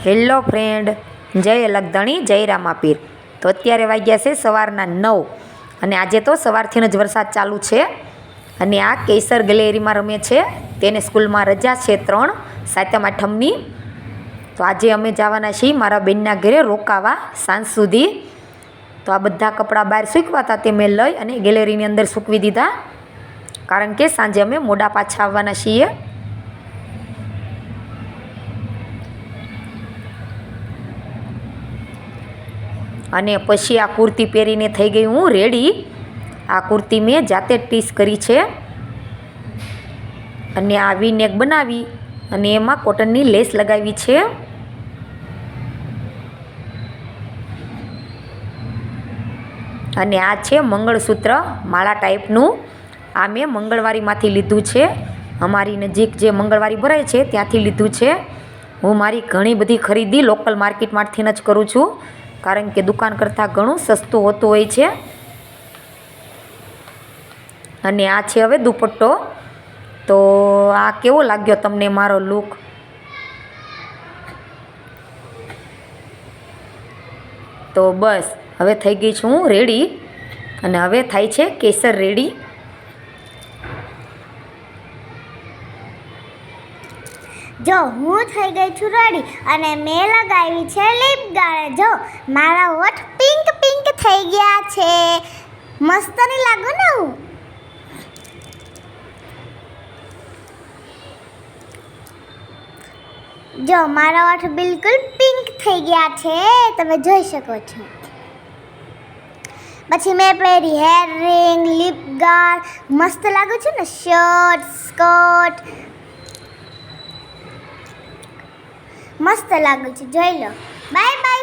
Hello friend, જય લગધણી જય રામાપીર. તો અત્યારે વાગ્યા છે સવારના 9 અને આજે તો સવારથી જ વરસાદ ચાલુ છે. અને આ કેસર ગેલેરીમાં રમે છે. તેને સ્કૂલમાં રજા છે 3 સાતમ આઠમની. તો આજે અમે જવાના છીએ મારા બેનના ઘરે રોકાવા સાંજ સુધી. તો આ બધા કપડાં બહાર સૂકવા હતા તે મેં લઈ અને ગેલેરીની અંદર સૂકવી દીધા, કારણ કે સાંજે અમે મોડા પાછા આવવાના છીએ. અને પછી આ કુર્તી પહેરીને થઈ ગઈ હું રેડી. આ કુર્તી મેં જાતે જ ટીસ કરી છે અને આ વી નેક બનાવી અને એમાં કોટનની લેસ લગાવી છે. અને આ છે મંગળસૂત્ર માળા ટાઈપનું. આ મેં મંગળવારીમાંથી લીધું છે. અમારી નજીક જે મંગળવારી ભરાય છે ત્યાંથી લીધું છે. હું મારી ઘણી બધી ખરીદી લોકલ માર્કેટમાંથી જ કરું છું, કારણ કે દુકાન કરતાં ઘણું સસ્તું હોતું હોય છે. અને આ છે હવે દુપટ્ટો. તો આ કેવો લાગ્યો તમને મારો લુક? તો બસ હવે થઈ ગઈ છું હું રેડી અને હવે થાય છે કેસર રેડી. જો હું થઈ ગઈ છું રેડી અને મેં લગાવી છે લિપ ગાર્ડ. જો મારા હોઠ પિંક પિંક થઈ ગયા છે. મસ્ત નહીં લાગુ ને હું? જો મારા હોઠ બિલકુલ પિંક થઈ ગયા છે, તમે જોઈ શકો છો. પછી મેં પહેરી હેર રિંગ, લિપ ગાર્ડ. મસ્ત લાગુ છું ને? શર્ટ સ્કર્ટ મસ્ત લાગુ છે, જોઈ લો. Bye bye.